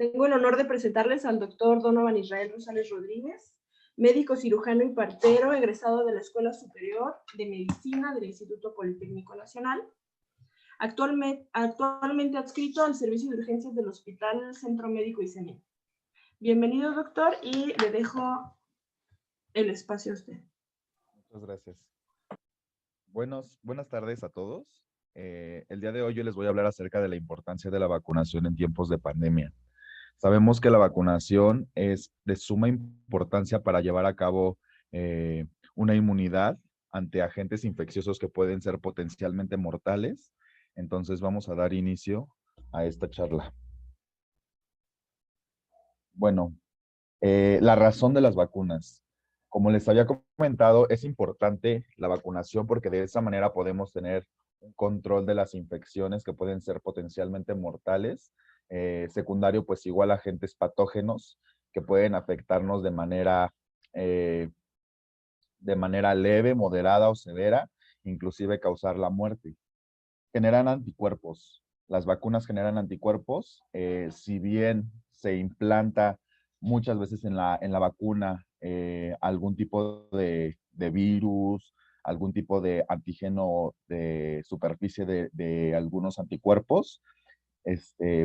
Tengo el honor de presentarles al doctor Donovan Israel Rosales Rodríguez, médico cirujano y partero, egresado de la Escuela Superior de Medicina del Instituto Politécnico Nacional, actualmente adscrito al Servicio de Urgencias del Hospital Centro Médico ICEMI. Bienvenido, doctor, y le dejo el espacio a usted. Muchas gracias. Buenas tardes a todos. El día de hoy yo les voy a hablar acerca de la importancia de la vacunación en tiempos de pandemia. Sabemos que la vacunación es de suma importancia para llevar a cabo una inmunidad ante agentes infecciosos que pueden ser potencialmente mortales. Entonces vamos a dar inicio a esta charla. Bueno, la razón de las vacunas. Como les había comentado, es importante la vacunación porque de esa manera podemos tener un control de las infecciones que pueden ser potencialmente mortales. Secundario, pues igual agentes patógenos que pueden afectarnos de manera leve, moderada o severa, inclusive causar la muerte. Generan anticuerpos. Las vacunas generan anticuerpos. Si bien se implanta muchas veces en la vacuna algún tipo de virus, algún tipo de antígeno de superficie de algunos anticuerpos,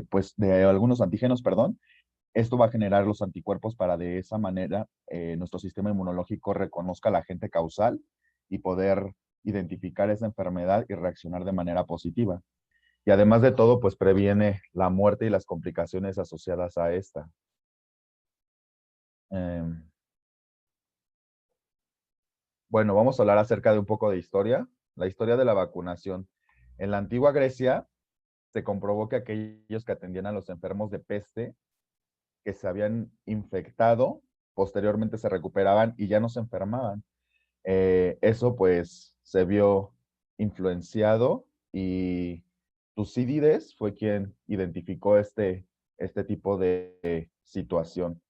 pues de algunos antígenos, perdón, esto va a generar los anticuerpos para de esa manera nuestro sistema inmunológico reconozca al agente causal y poder identificar esa enfermedad y reaccionar de manera positiva. Y además de todo, pues previene la muerte y las complicaciones asociadas a esta. Bueno, vamos a hablar acerca de un poco de historia. La historia de la vacunación. En la antigua Grecia se comprobó que aquellos que atendían a los enfermos de peste que se habían infectado, posteriormente se recuperaban y ya no se enfermaban. Eso pues se vio influenciado y Tucídides fue quien identificó este tipo de situación.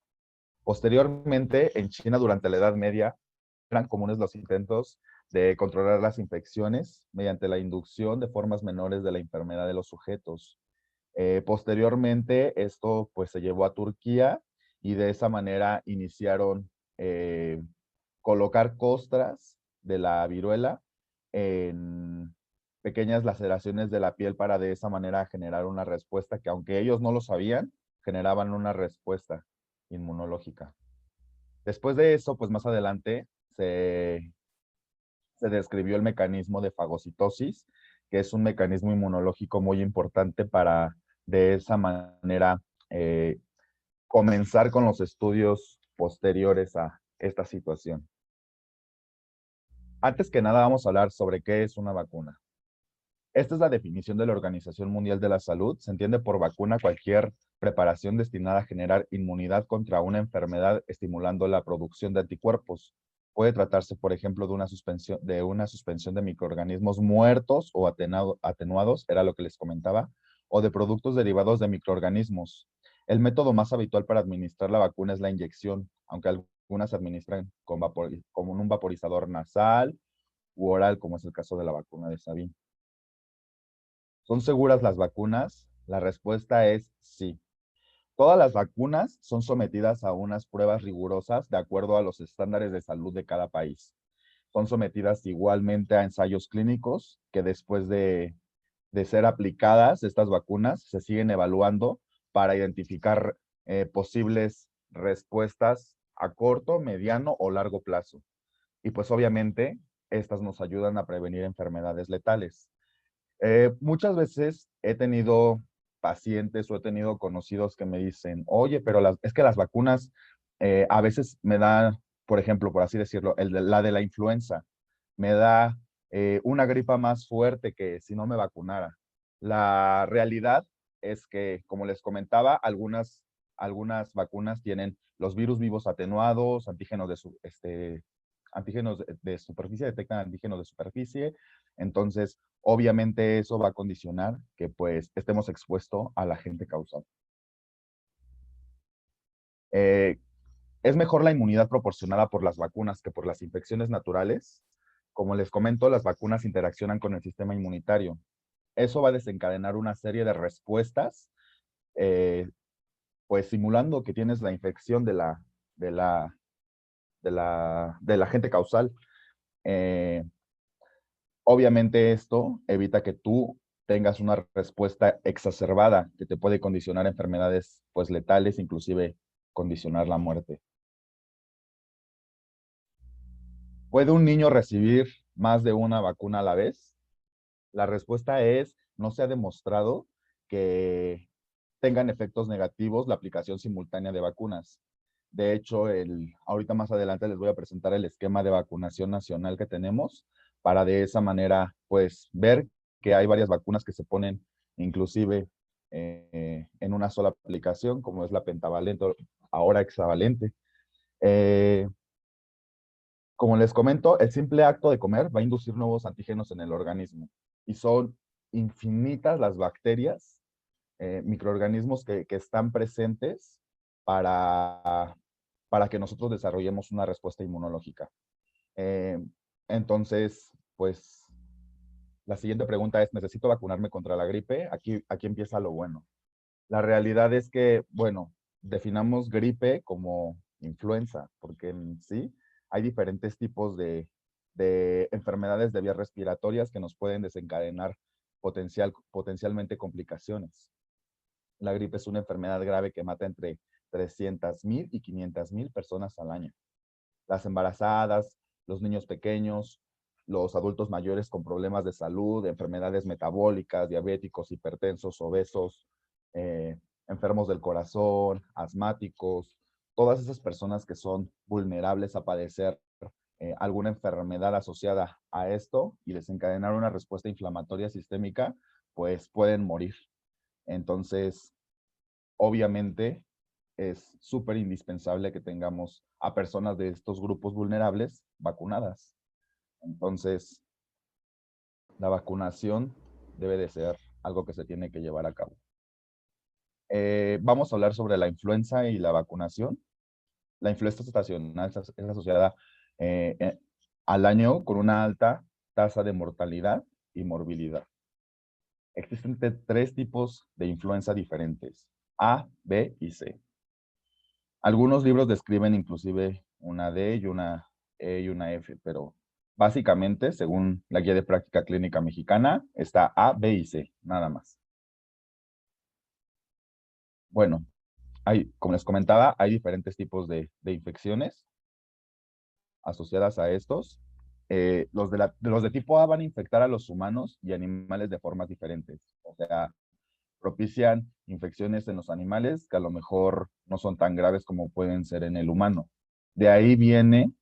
Posteriormente, en China durante la Edad Media, eran comunes los intentos de controlar las infecciones mediante la inducción de formas menores de la enfermedad de los sujetos. Posteriormente, esto pues se llevó a Turquía y de esa manera iniciaron colocar costras de la viruela en pequeñas laceraciones de la piel para de esa manera generar una respuesta que aunque ellos no lo sabían, generaban una respuesta inmunológica. Después de eso, pues más adelante se describió el mecanismo de fagocitosis, que es un mecanismo inmunológico muy importante para de esa manera comenzar con los estudios posteriores a esta situación. Antes que nada vamos a hablar sobre qué es una vacuna. Esta es la definición de la Organización Mundial de la Salud. Se entiende por vacuna cualquier preparación destinada a generar inmunidad contra una enfermedad estimulando la producción de anticuerpos. Puede tratarse, por ejemplo, de una suspensión de microorganismos muertos o atenuados, era lo que les comentaba, o de productos derivados de microorganismos. El método más habitual para administrar la vacuna es la inyección, aunque algunas se administran con un vaporizador nasal u oral, como es el caso de la vacuna de Sabin. ¿Son seguras las vacunas? La respuesta es sí. Todas las vacunas son sometidas a unas pruebas rigurosas de acuerdo a los estándares de salud de cada país. Son sometidas igualmente a ensayos clínicos que después de ser aplicadas, estas vacunas se siguen evaluando para identificar posibles respuestas a corto, mediano o largo plazo. Y pues obviamente estas nos ayudan a prevenir enfermedades letales. Muchas veces he tenido pacientes o he tenido conocidos que me dicen, oye, pero es que las vacunas a veces me dan, por ejemplo, por así decirlo, la de la influenza, me da una gripa más fuerte que si no me vacunara. La realidad es que, como les comentaba, algunas vacunas tienen los virus vivos atenuados, antígenos de superficie, detectan antígenos de superficie. Entonces, obviamente eso va a condicionar que pues estemos expuestos al agente causal. Es mejor la inmunidad proporcionada por las vacunas que por las infecciones naturales. Como les comento, las vacunas interaccionan con el sistema inmunitario. Eso va a desencadenar una serie de respuestas pues simulando que tienes la infección del agente causal. Obviamente esto evita que tú tengas una respuesta exacerbada que te puede condicionar enfermedades pues letales, inclusive condicionar la muerte. ¿Puede un niño recibir más de una vacuna a la vez? La respuesta es, no se ha demostrado que tengan efectos negativos la aplicación simultánea de vacunas. De hecho, ahorita más adelante les voy a presentar el esquema de vacunación nacional que tenemos para de esa manera, pues, ver que hay varias vacunas que se ponen inclusive en una sola aplicación, como es la pentavalente, ahora hexavalente. Como les comento, el simple acto de comer va a inducir nuevos antígenos en el organismo y son infinitas las bacterias, microorganismos que están presentes para que nosotros desarrollemos una respuesta inmunológica. Entonces, pues, la siguiente pregunta es, ¿necesito vacunarme contra la gripe? Aquí empieza lo bueno. La realidad es que, bueno, definamos gripe como influenza, porque en sí hay diferentes tipos de enfermedades de vías respiratorias que nos pueden desencadenar potencialmente complicaciones. La gripe es una enfermedad grave que mata entre 300,000 y 500,000 personas al año. Las embarazadas, los niños pequeños, los adultos mayores con problemas de salud, enfermedades metabólicas, diabéticos, hipertensos, obesos, enfermos del corazón, asmáticos, todas esas personas que son vulnerables a padecer alguna enfermedad asociada a esto y desencadenar una respuesta inflamatoria sistémica, pues pueden morir. Entonces, obviamente, es súper indispensable que tengamos a personas de estos grupos vulnerables vacunadas. Entonces, la vacunación debe de ser algo que se tiene que llevar a cabo. Vamos a hablar sobre la influenza y la vacunación. La influenza estacional es asociada al año con una alta tasa de mortalidad y morbilidad. Existen tres tipos de influenza diferentes, A, B y C. Algunos libros describen inclusive una D y una E y una F, pero básicamente, según la Guía de Práctica Clínica Mexicana, está A, B y C, nada más. Bueno, como les comentaba, hay diferentes tipos de infecciones asociadas a estos. Los de tipo A van a infectar a los humanos y animales de formas diferentes. O sea, propician infecciones en los animales que a lo mejor no son tan graves como pueden ser en el humano. De ahí viene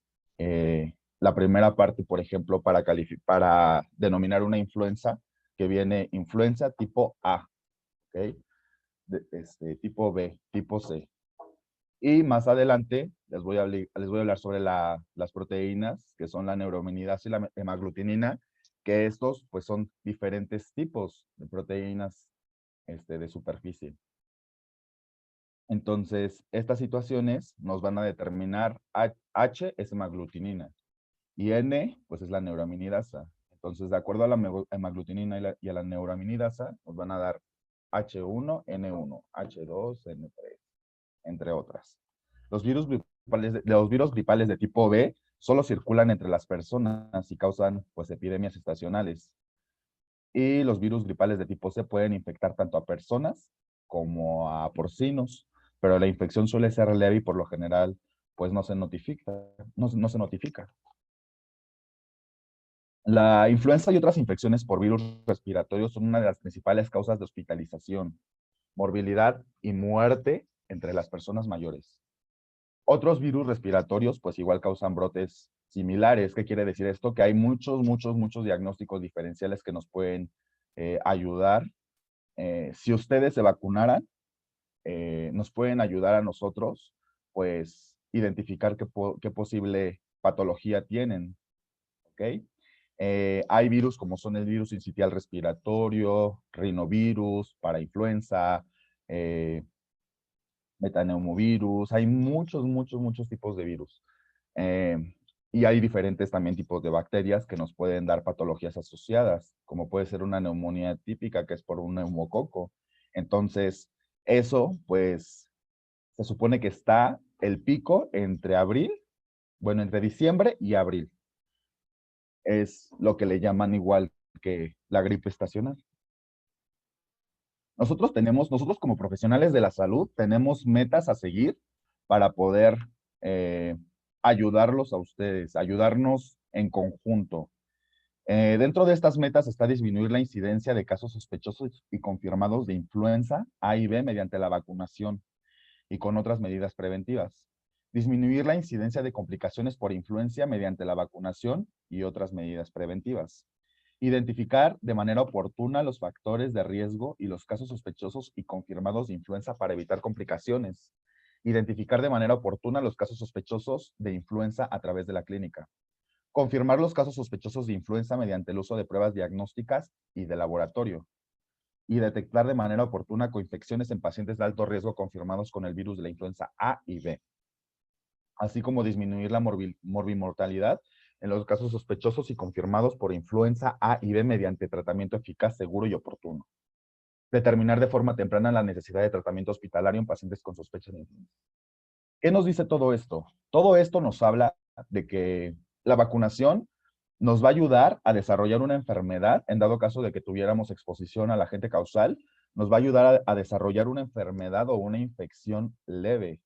la primera parte, por ejemplo, para denominar una influenza, que viene influenza tipo A, ¿ok? Tipo B, tipo C. Y más adelante les voy a hablar sobre las proteínas, que son la neuraminidasa y la hemaglutinina, que estos pues son diferentes tipos de proteínas de superficie. Entonces, estas situaciones nos van a determinar, H es hemaglutinina y N pues es la neuraminidasa. Entonces, de acuerdo a la hemaglutinina y a la neuraminidasa, nos van a dar H1, N1, H2, N3, entre otras. Los virus gripales de tipo B solo circulan entre las personas y causan pues epidemias estacionales. Y los virus gripales de tipo C pueden infectar tanto a personas como a porcinos, pero la infección suele ser leve y por lo general pues no se notifica. La influenza y otras infecciones por virus respiratorios son una de las principales causas de hospitalización, morbilidad y muerte entre las personas mayores. Otros virus respiratorios, pues igual causan brotes similares. ¿Qué quiere decir esto? Que hay muchos diagnósticos diferenciales que nos pueden ayudar. Si ustedes se vacunaran, nos pueden ayudar a nosotros, pues, identificar qué posible patología tienen, ¿ok? Hay virus como son el virus sincitial respiratorio, rinovirus, parainfluenza, metaneumovirus, hay muchos tipos de virus. Y hay diferentes también tipos de bacterias que nos pueden dar patologías asociadas, como puede ser una neumonía típica, que es por un neumococo. Entonces, eso, pues, Se supone que está el pico entre entre diciembre y abril. Es lo que le llaman igual que la gripe estacional. Nosotros como profesionales de la salud, tenemos metas a seguir para poder eh, ayudarlos a ustedes, ayudarnos en conjunto. Dentro de estas metas está disminuir la incidencia de casos sospechosos y confirmados de influenza A y B mediante la vacunación y con otras medidas preventivas. Disminuir la incidencia de complicaciones por influencia mediante la vacunación y otras medidas preventivas. Identificar de manera oportuna los factores de riesgo y los casos sospechosos y confirmados de influenza para evitar complicaciones. Identificar de manera oportuna los casos sospechosos de influenza a través de la clínica. Confirmar los casos sospechosos de influenza mediante el uso de pruebas diagnósticas y de laboratorio. Y detectar de manera oportuna coinfecciones en pacientes de alto riesgo confirmados con el virus de la influenza A y B. Así como disminuir la morbimortalidad en los casos sospechosos y confirmados por influenza A y B mediante tratamiento eficaz, seguro y oportuno. Determinar de forma temprana la necesidad de tratamiento hospitalario en pacientes con sospecha de influenza. ¿Qué nos dice todo esto? Todo esto nos habla de que la vacunación nos va a ayudar a desarrollar una enfermedad, en dado caso de que tuviéramos exposición al agente causal, nos va a ayudar a desarrollar una enfermedad o una infección leve.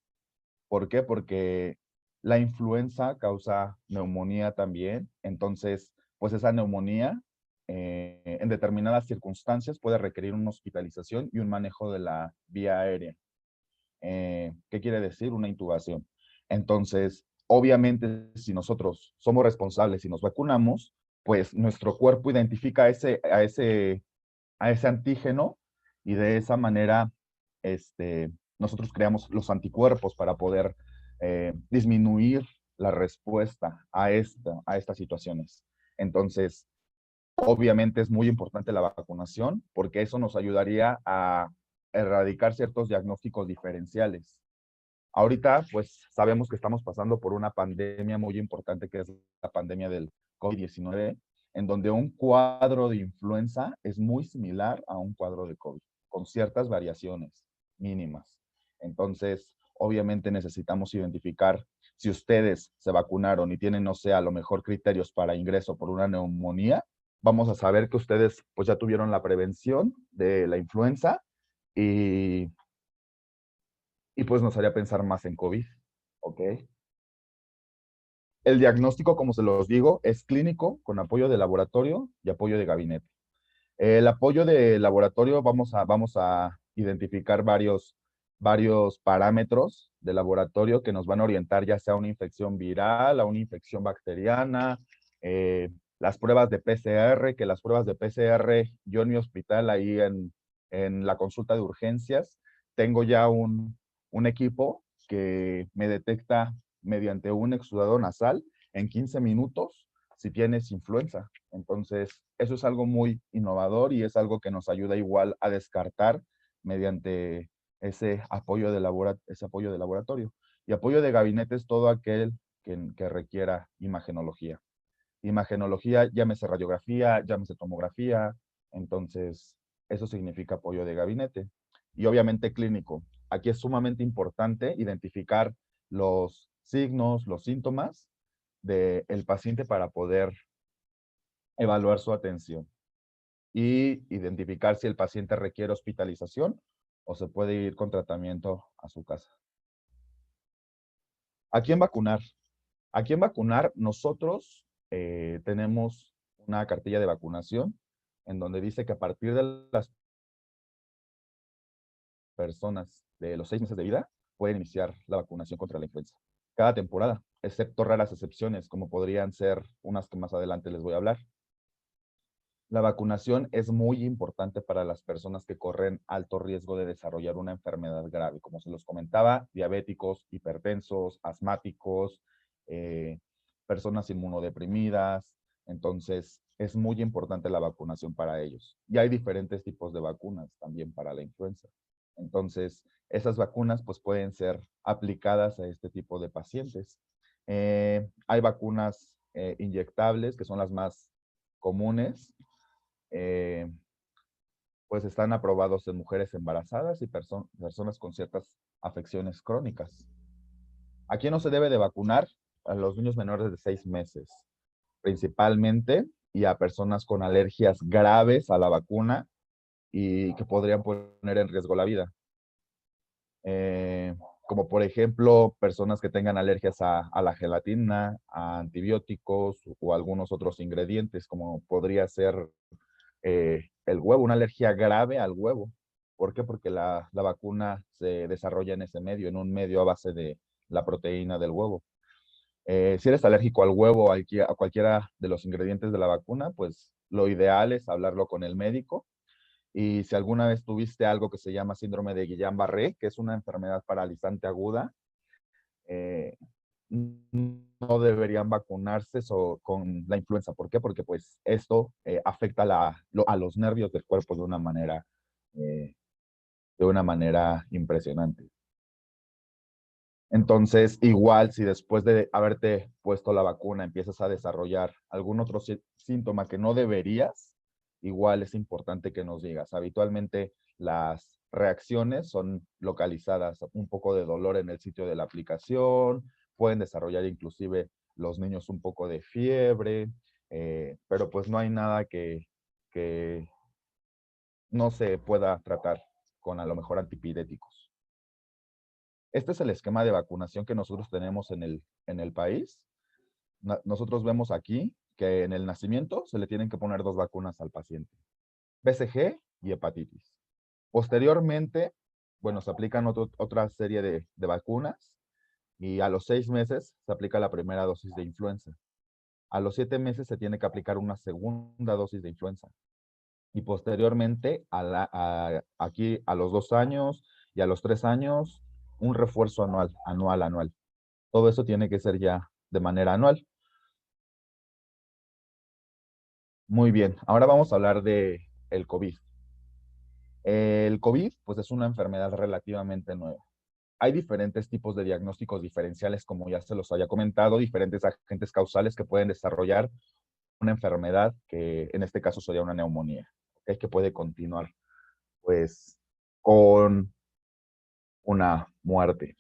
¿Por qué? Porque la influenza causa neumonía también, entonces, pues esa neumonía en determinadas circunstancias puede requerir una hospitalización y un manejo de la vía aérea. ¿Qué quiere decir? Una intubación. Entonces, obviamente, si nosotros somos responsables y nos vacunamos, pues nuestro cuerpo identifica a ese antígeno y de esa manera nosotros creamos los anticuerpos para poder disminuir la respuesta a estas situaciones. Entonces, obviamente es muy importante la vacunación porque eso nos ayudaría a erradicar ciertos diagnósticos diferenciales. Ahorita, pues sabemos que estamos pasando por una pandemia muy importante que es la pandemia del COVID-19, en donde un cuadro de influenza es muy similar a un cuadro de COVID, con ciertas variaciones mínimas. Entonces, obviamente necesitamos identificar si ustedes se vacunaron y tienen, no sé, a lo mejor criterios para ingreso por una neumonía, vamos a saber que ustedes pues ya tuvieron la prevención de la influenza y pues nos haría pensar más en COVID, ¿ok? El diagnóstico, como se los digo, es clínico, con apoyo de laboratorio y apoyo de gabinete. El apoyo de laboratorio, vamos a identificar varios parámetros de laboratorio que nos van a orientar ya sea a una infección viral, a una infección bacteriana, las pruebas de PCR, que las pruebas de PCR, yo en mi hospital, ahí en la consulta de urgencias, tengo ya un equipo que me detecta mediante un exudado nasal en 15 minutos si tienes influenza. Entonces, eso es algo muy innovador y es algo que nos ayuda igual a descartar mediante ese apoyo de laboratorio. Y apoyo de gabinete es todo aquel que requiera imagenología. Imagenología, llámese radiografía, llámese tomografía. Entonces, eso significa apoyo de gabinete. Y obviamente clínico. Aquí es sumamente importante identificar los signos, los síntomas del paciente para poder evaluar su atención y identificar si el paciente requiere hospitalización o se puede ir con tratamiento a su casa. ¿A quién vacunar? ¿A quién vacunar? Nosotros tenemos una cartilla de vacunación en donde dice que a partir de las personas de los 6 meses de vida pueden iniciar la vacunación contra la influenza. Cada temporada, excepto raras excepciones, como podrían ser unas que más adelante les voy a hablar. La vacunación es muy importante para las personas que corren alto riesgo de desarrollar una enfermedad grave. Como se los comentaba, diabéticos, hipertensos, asmáticos, personas inmunodeprimidas. Entonces, es muy importante la vacunación para ellos. Y hay diferentes tipos de vacunas también para la influenza. Entonces, esas vacunas pues pueden ser aplicadas a este tipo de pacientes. Hay vacunas inyectables, que son las más comunes, pues están aprobados en mujeres embarazadas y personas con ciertas afecciones crónicas. ¿A quién no se debe de vacunar? A los niños menores de 6 meses, principalmente, y a personas con alergias graves a la vacuna y que podrían poner en riesgo la vida. Como por ejemplo, personas que tengan alergias a la gelatina, a antibióticos o algunos otros ingredientes, como podría ser el huevo, una alergia grave al huevo. ¿Por qué? Porque la vacuna se desarrolla en ese medio, en un medio a base de la proteína del huevo. Si eres alérgico al huevo o a cualquiera de los ingredientes de la vacuna, pues lo ideal es hablarlo con el médico. Y si alguna vez tuviste algo que se llama síndrome de Guillain-Barré, que es una enfermedad paralizante aguda, eh, no deberían vacunarse con la influenza. ¿Por qué? Porque pues esto afecta a los nervios del cuerpo eh, de una manera impresionante. Entonces, igual si después de haberte puesto la vacuna empiezas a desarrollar algún otro síntoma que no deberías, igual es importante que nos digas. Habitualmente las reacciones son localizadas, un poco de dolor en el sitio de la aplicación, pueden desarrollar inclusive los niños un poco de fiebre, pero pues no hay nada que no se pueda tratar con a lo mejor antipiréticos. Este es el esquema de vacunación que nosotros tenemos en el país. Nosotros vemos aquí que en el nacimiento se le tienen que poner 2 vacunas al paciente, BCG y hepatitis. Posteriormente, bueno, se aplican otra serie de vacunas y a los 6 meses se aplica la primera dosis de influenza. A los 7 meses se tiene que aplicar una segunda dosis de influenza. Y posteriormente, aquí a los 2 años y a los 3 años, un refuerzo anual. Todo eso tiene que ser ya de manera anual. Muy bien, ahora vamos a hablar de el COVID. El COVID, pues es una enfermedad relativamente nueva. Hay diferentes tipos de diagnósticos diferenciales, como ya se los había comentado, diferentes agentes causales que pueden desarrollar una enfermedad que en este caso sería una neumonía, ¿okay? Que puede continuar, pues, con una muerte.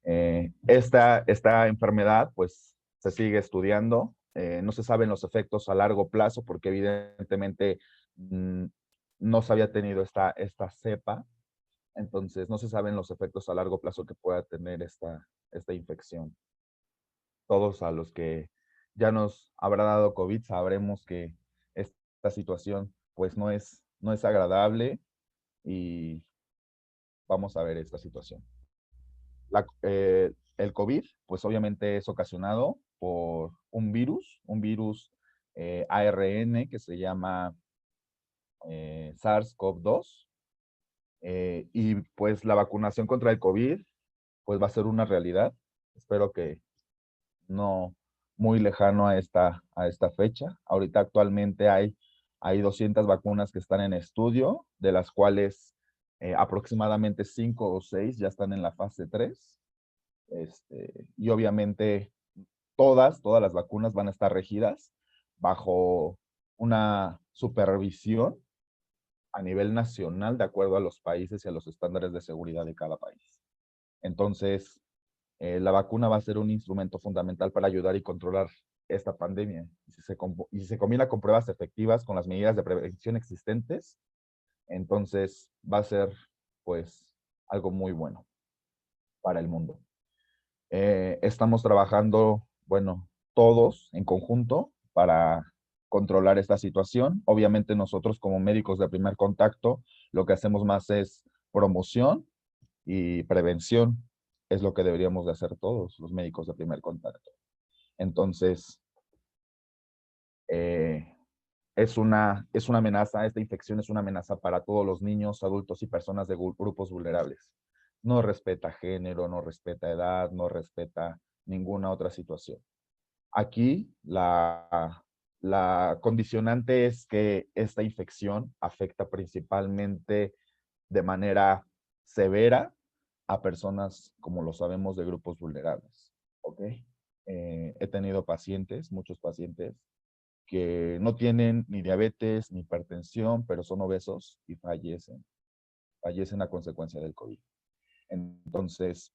Esta enfermedad, pues, se sigue estudiando. No se saben los efectos a largo plazo porque evidentemente no se había tenido esta cepa. Entonces, no se saben los efectos a largo plazo que pueda tener esta infección. Todos a los que ya nos habrá dado COVID sabremos que esta situación, pues, no es agradable y vamos a ver esta situación. El COVID, pues obviamente es ocasionado por un virus ARN que se llama SARS-CoV-2. Y pues la vacunación contra el COVID, pues va a ser una realidad. Espero que no muy lejano a esta fecha. Ahorita actualmente hay 200 vacunas que están en estudio, de las cuales aproximadamente 5 o 6 ya están en la fase 3. Y obviamente todas las vacunas van a estar regidas bajo una supervisión a nivel nacional de acuerdo a los países y a los estándares de seguridad de cada país. Entonces, la vacuna va a ser un instrumento fundamental para ayudar y controlar esta pandemia. Y si se combina con pruebas efectivas, con las medidas de prevención existentes, entonces va a ser, pues, algo muy bueno para el mundo. Estamos trabajando, bueno, todos en conjunto para controlar esta situación. Obviamente nosotros como médicos de primer contacto, lo que hacemos más es promoción y prevención. Es lo que deberíamos de hacer todos los médicos de primer contacto. Entonces, es una amenaza, esta infección es una amenaza para todos los niños, adultos y personas de grupos vulnerables. No respeta género, no respeta edad, no respeta ninguna otra situación. Aquí la condicionante es que esta infección afecta principalmente de manera severa a personas, como lo sabemos, de grupos vulnerables. ¿Ok? He tenido pacientes, muchos pacientes, que no tienen ni diabetes ni hipertensión, pero son obesos y fallecen a consecuencia del COVID. Entonces,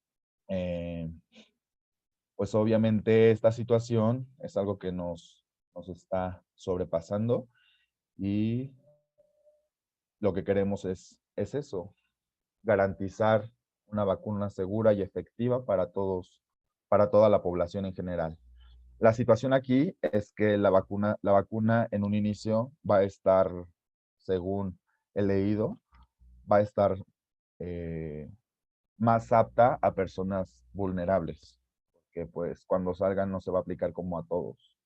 pues obviamente esta situación es algo que nos está sobrepasando y lo que queremos es eso, garantizar una vacuna segura y efectiva para todos, para toda la población en general. La situación aquí es que la vacuna en un inicio va a estar, según he leído, va a estar más apta a personas vulnerables, que pues cuando salgan no se va a aplicar como a todos,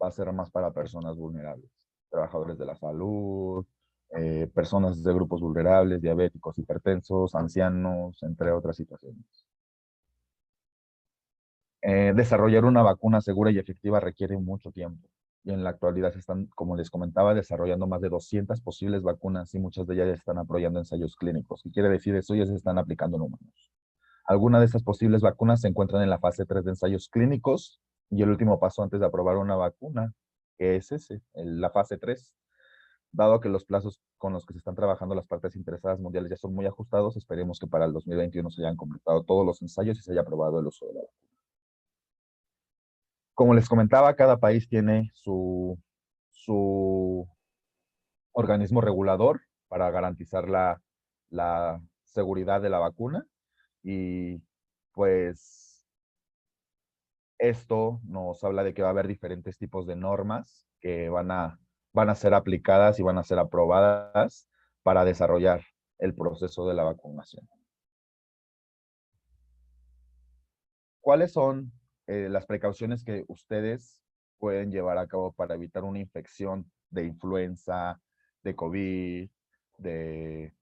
va a ser más para personas vulnerables, trabajadores de la salud, personas de grupos vulnerables, diabéticos, hipertensos, ancianos, entre otras situaciones. Desarrollar una vacuna segura y efectiva requiere mucho tiempo. Y en la actualidad se están, como les comentaba, desarrollando más de 200 posibles vacunas y muchas de ellas están apoyando ensayos clínicos. ¿Qué quiere decir eso? Ya se están aplicando en humanos. Algunas de estas posibles vacunas se encuentran en la fase 3 de ensayos clínicos y el último paso antes de aprobar una vacuna, que es la fase 3. Dado que los plazos con los que se están trabajando las partes interesadas mundiales ya son muy ajustados, esperemos que para el 2021 se hayan completado todos los ensayos y se haya aprobado el uso de la vacuna. Como les comentaba, cada país tiene su organismo regulador para garantizar la seguridad de la vacuna y pues esto nos habla de que va a haber diferentes tipos de normas que van a ser aplicadas y van a ser aprobadas para desarrollar el proceso de la vacunación. ¿Cuáles son las precauciones que ustedes pueden llevar a cabo para evitar una infección de influenza, de COVID, de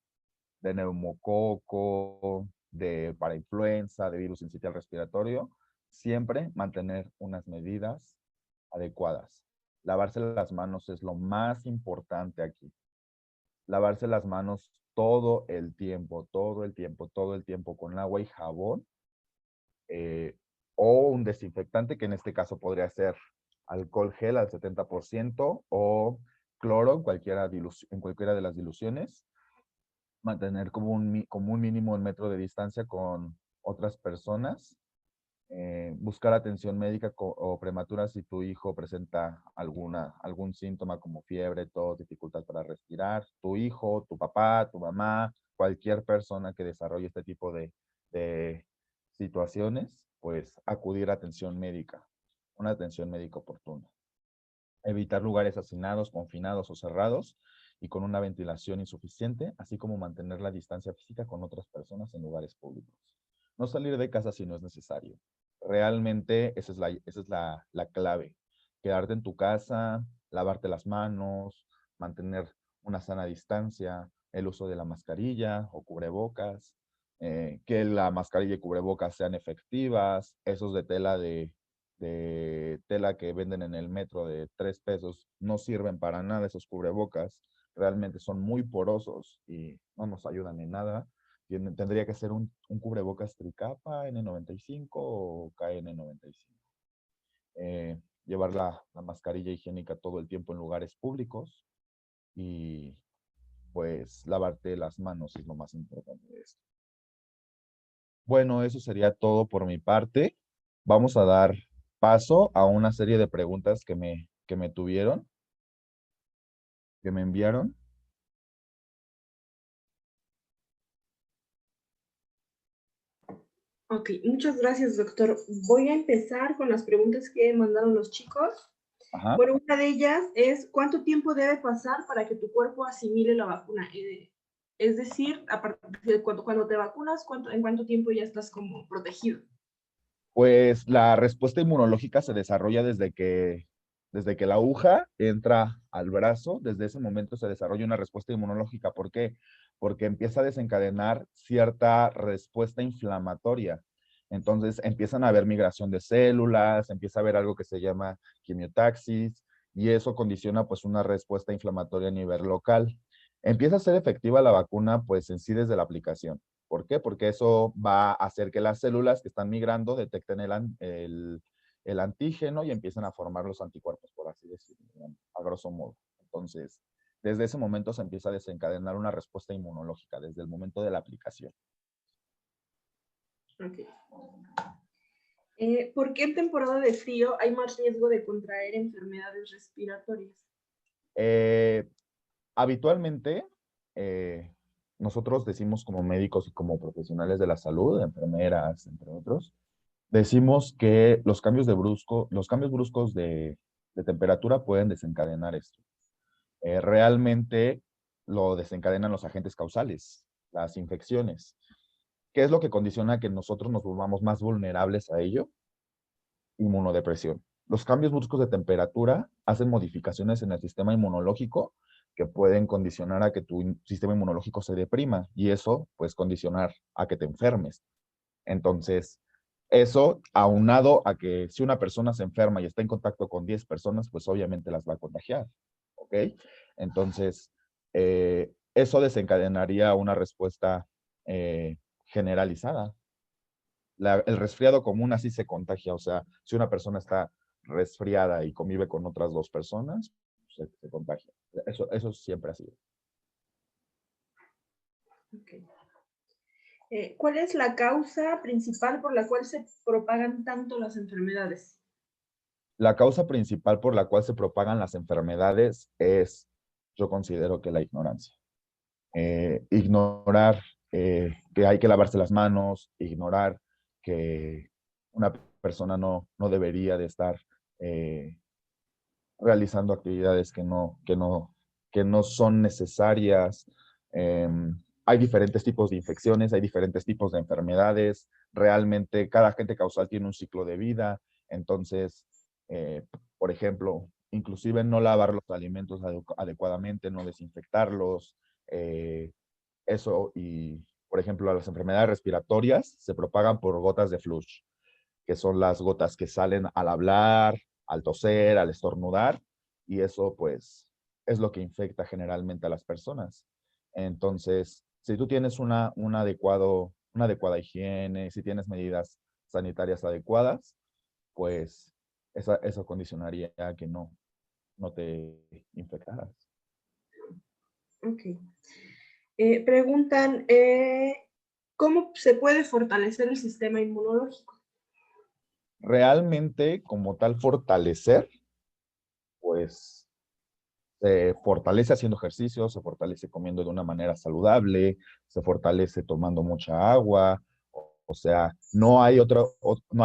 neumococo, de parainfluenza, de virus sincitial respiratorio? Siempre mantener unas medidas adecuadas. Lavarse las manos es lo más importante aquí. Lavarse las manos todo el tiempo, todo el tiempo, todo el tiempo con agua y jabón, o un desinfectante, que en este caso podría ser alcohol gel al 70% o cloro en cualquiera de las diluciones. Mantener como un mínimo un metro de distancia con otras personas. Buscar atención médica o prematura si tu hijo presenta algún síntoma como fiebre, tos, dificultad para respirar. Tu hijo, tu papá, tu mamá, cualquier persona que desarrolle este tipo de situaciones, pues acudir a atención médica, una atención médica oportuna. Evitar lugares hacinados, confinados o cerrados y con una ventilación insuficiente, así como mantener la distancia física con otras personas en lugares públicos. No salir de casa si no es necesario. Realmente esa es la clave. Quedarte en tu casa, lavarte las manos, mantener una sana distancia, el uso de la mascarilla o cubrebocas, que la mascarilla y cubrebocas sean efectivas, esos de tela que venden en el metro de 3 pesos no sirven para nada esos cubrebocas, realmente son muy porosos y no nos ayudan en nada. Tendría que ser un cubrebocas tricapa N95 o KN95. Llevar la mascarilla higiénica todo el tiempo en lugares públicos y pues lavarte las manos es lo más importante de esto. Bueno, eso sería todo por mi parte. Vamos a dar paso a una serie de preguntas que me enviaron. Ok, muchas gracias, doctor. Voy a empezar con las preguntas que mandaron los chicos. Ajá. Bueno, una de ellas es, ¿cuánto tiempo debe pasar para que tu cuerpo asimile la vacuna? Es decir, cuando te vacunas, ¿en cuánto tiempo ya estás como protegido? Pues la respuesta inmunológica se desarrolla desde que la aguja entra al brazo, desde ese momento se desarrolla una respuesta inmunológica. ¿Por qué? Porque empieza a desencadenar cierta respuesta inflamatoria. Entonces empiezan a haber migración de células, empieza a haber algo que se llama quimiotaxis, y eso condiciona pues una respuesta inflamatoria a nivel local. Empieza a ser efectiva la vacuna pues en sí desde la aplicación. ¿Por qué? Porque eso va a hacer que las células que están migrando detecten el antígeno y empiezan a formar los anticuerpos, por así decirlo. grosso modo. Entonces, desde ese momento se empieza a desencadenar una respuesta inmunológica, desde el momento de la aplicación. Ok. ¿Por qué en temporada de frío hay más riesgo de contraer enfermedades respiratorias? Habitualmente, nosotros decimos como médicos y como profesionales de la salud, enfermeras, entre otros, decimos que los cambios bruscos de temperatura pueden desencadenar esto. Realmente lo desencadenan los agentes causales, las infecciones. ¿Qué es lo que condiciona que nosotros nos volvamos más vulnerables a ello? Inmunodepresión. Los cambios bruscos de temperatura hacen modificaciones en el sistema inmunológico que pueden condicionar a que tu sistema inmunológico se deprima y eso pues condicionar a que te enfermes. Entonces, eso aunado a que si una persona se enferma y está en contacto con 10 personas, pues obviamente las va a contagiar. ¿Ok? Entonces, eso desencadenaría una respuesta generalizada. El resfriado común así se contagia, o sea, si una persona está resfriada y convive con otras 2 personas, se contagia. Eso siempre ha sido. Okay. ¿Cuál es la causa principal por la cual se propagan tanto las enfermedades? La causa principal por la cual se propagan las enfermedades es, yo considero que la ignorancia. Ignorar que hay que lavarse las manos, ignorar que una persona no debería de estar realizando actividades que no son necesarias. Hay diferentes tipos de infecciones, hay diferentes tipos de enfermedades. Realmente cada agente causal tiene un ciclo de vida. Entonces, por ejemplo, inclusive no lavar los alimentos adecuadamente, no desinfectarlos. Eso y, por ejemplo, las enfermedades respiratorias se propagan por gotas de flush, que son las gotas que salen al hablar, al toser, al estornudar, y eso pues es lo que infecta generalmente a las personas. Entonces, si tú tienes una adecuada higiene, si tienes medidas sanitarias adecuadas, pues eso condicionaría a que no te infectaras. Ok. Preguntan, ¿cómo se puede fortalecer el sistema inmunológico? Realmente, como tal, fortalecer, pues se fortalece haciendo ejercicio, se fortalece comiendo de una manera saludable, se fortalece tomando mucha agua, o sea, no hay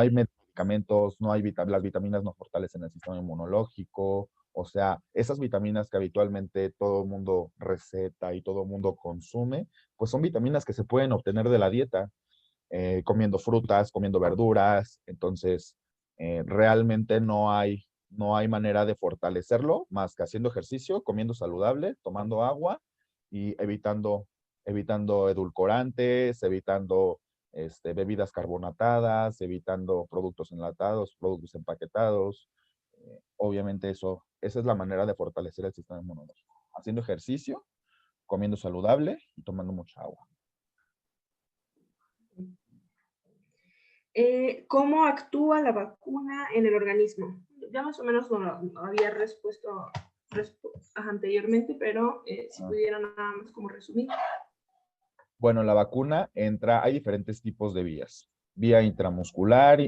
medicamentos, las vitaminas no fortalecen el sistema inmunológico, o sea, esas vitaminas que habitualmente todo el mundo receta y todo el mundo consume, pues son vitaminas que se pueden obtener de la dieta, comiendo frutas, comiendo verduras, entonces realmente no hay manera de fortalecerlo más que haciendo ejercicio, comiendo saludable, tomando agua y evitando edulcorantes, evitando bebidas carbonatadas, evitando productos enlatados, productos empaquetados. Obviamente esa es la manera de fortalecer el sistema inmunológico. Haciendo ejercicio, comiendo saludable y tomando mucha agua. ¿Cómo actúa la vacuna en el organismo? Ya más o menos lo había respuesto anteriormente, pero si pudieran nada más como resumir. Bueno, la vacuna hay diferentes tipos de vías. Vía intramuscular,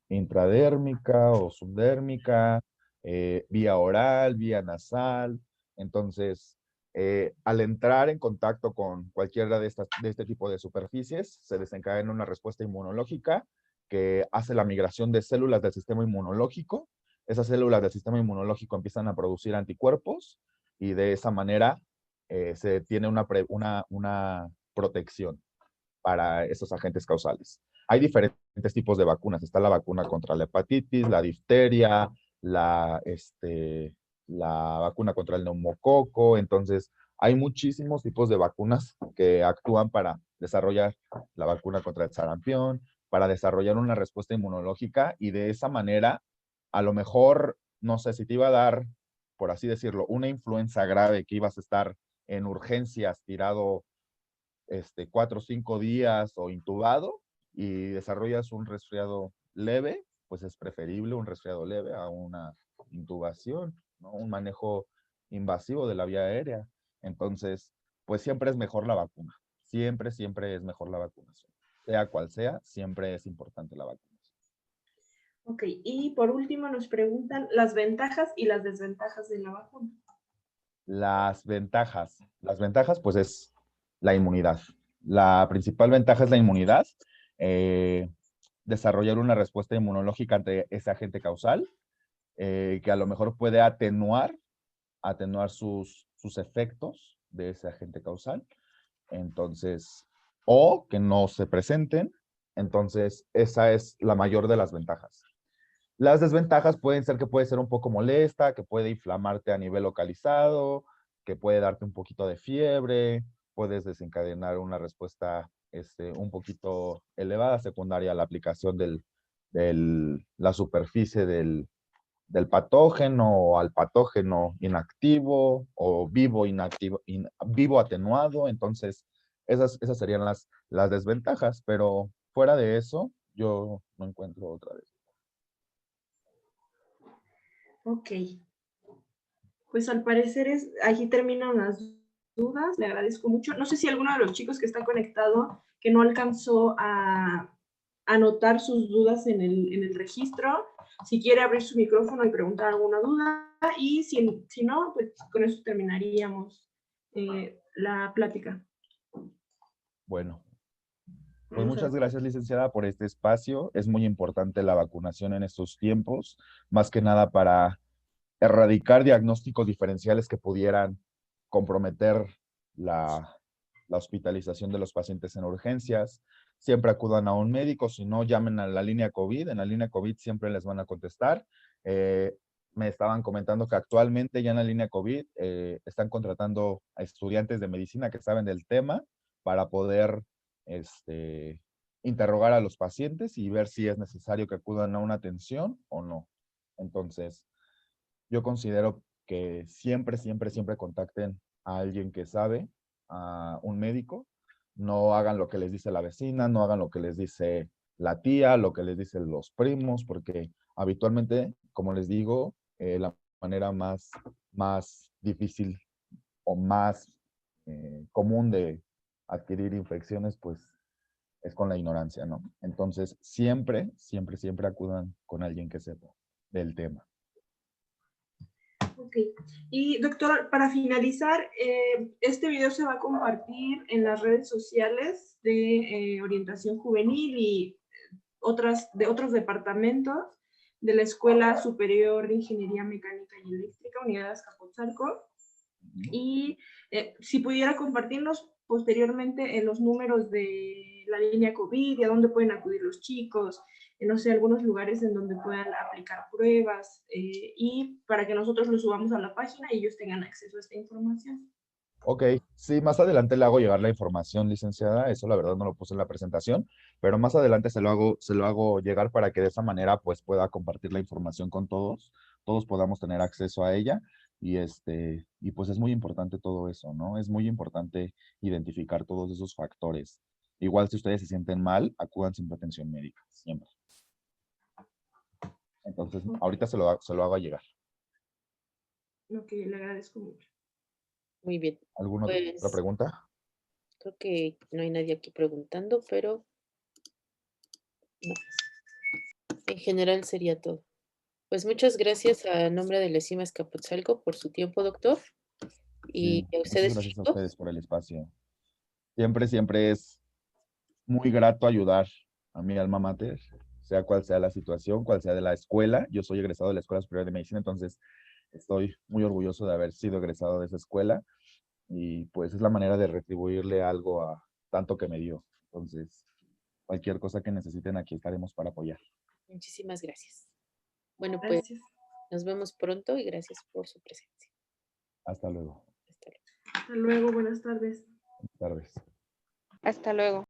intradérmica o subdérmica, vía oral, vía nasal. Entonces, al entrar en contacto con cualquiera de este tipo de superficies, se desencadena una respuesta inmunológica que hace la migración de células del sistema inmunológico. Esas células del sistema inmunológico empiezan a producir anticuerpos y de esa manera se tiene una protección para esos agentes causales. Hay diferentes tipos de vacunas. Está la vacuna contra la hepatitis, la difteria, la vacuna contra el neumococo. Entonces, hay muchísimos tipos de vacunas que actúan para desarrollar la vacuna contra el sarampión, para desarrollar una respuesta inmunológica y de esa manera, a lo mejor, no sé si te iba a dar, por así decirlo, una influenza grave que ibas a estar en urgencias tirado 4 o 5 días o intubado y desarrollas un resfriado leve, pues es preferible un resfriado leve a una intubación, ¿no? Un manejo invasivo de la vía aérea. Entonces, pues siempre es mejor la vacuna. Siempre, siempre es mejor la vacunación. Sea cual sea, siempre es importante la vacunación. Ok, y por último nos preguntan las ventajas y las desventajas de la vacuna. Las ventajas pues es la inmunidad. La principal ventaja es la inmunidad, desarrollar una respuesta inmunológica ante ese agente causal, que a lo mejor puede atenuar sus efectos de ese agente causal. Entonces, o que no se presenten. Entonces, esa es la mayor de las ventajas. Las desventajas pueden ser que puede ser un poco molesta, que puede inflamarte a nivel localizado, que puede darte un poquito de fiebre, puedes desencadenar una respuesta un poquito elevada secundaria a la aplicación la superficie del patógeno o al patógeno inactivo o vivo inactivo, vivo atenuado. Entonces, esas serían las desventajas, pero fuera de eso, yo no encuentro otra vez. Ok, pues al parecer aquí terminan las dudas, le agradezco mucho. No sé si alguno de los chicos que está conectado, que no alcanzó a anotar sus dudas en el registro, si quiere abrir su micrófono y preguntar alguna duda, y si no, pues con eso terminaríamos la plática. Bueno, pues muchas gracias, licenciada, por este espacio. Es muy importante la vacunación en estos tiempos, más que nada para erradicar diagnósticos diferenciales que pudieran comprometer la hospitalización de los pacientes en urgencias. Siempre acudan a un médico, si no, llamen a la línea COVID. En la línea COVID siempre les van a contestar. Me estaban comentando que actualmente ya en la línea COVID están contratando a estudiantes de medicina que saben del tema para poder interrogar a los pacientes y ver si es necesario que acudan a una atención o no. Entonces, yo considero que siempre, siempre, siempre contacten a alguien que sabe, a un médico. No hagan lo que les dice la vecina, no hagan lo que les dice la tía, lo que les dicen los primos, porque habitualmente, como les digo, la manera más difícil o más común de adquirir infecciones, pues es con la ignorancia, ¿no? Entonces, siempre, siempre, siempre acudan con alguien que sepa del tema. Ok. Y doctor, para finalizar, este video se va a compartir en las redes sociales de orientación juvenil y de otros departamentos de la Escuela Superior de Ingeniería Mecánica y Eléctrica, Unidad Azcapotzalco. Y si pudiera compartirnos posteriormente en los números de la línea COVID y a dónde pueden acudir los chicos, no sé, algunos lugares en donde puedan aplicar pruebas y para que nosotros lo subamos a la página y ellos tengan acceso a esta información. Ok, sí, más adelante le hago llegar la información, licenciada. Eso la verdad no lo puse en la presentación, pero más adelante se lo hago llegar para que de esa manera pues pueda compartir la información con todos podamos tener acceso a ella y pues es muy importante todo eso, ¿no? Es muy importante identificar todos esos factores. Igual si ustedes se sienten mal, acudan siempre a atención médica, siempre. Entonces, ahorita se lo hago llegar. Ok, le agradezco mucho. Muy bien. ¿Alguna otra pregunta? Creo que no hay nadie aquí preguntando, pero no. En general sería todo. Pues muchas gracias a nombre de la CIMA Azcapotzalco por su tiempo, doctor. Y Sí, a muchas ustedes, gracias a chicos. ustedes por el espacio. Siempre, siempre es muy grato ayudar a mi alma mater, sea cual sea la situación, cual sea de la escuela. Yo soy egresado de la Escuela Superior de Medicina, entonces estoy muy orgulloso de haber sido egresado de esa escuela y pues es la manera de retribuirle algo a tanto que me dio. Entonces, cualquier cosa que necesiten, aquí estaremos para apoyar. Muchísimas gracias. Bueno, pues Gracias. nos vemos pronto y gracias por su presencia. Hasta luego. Hasta luego. Hasta luego, buenas tardes. Buenas tardes. Hasta luego.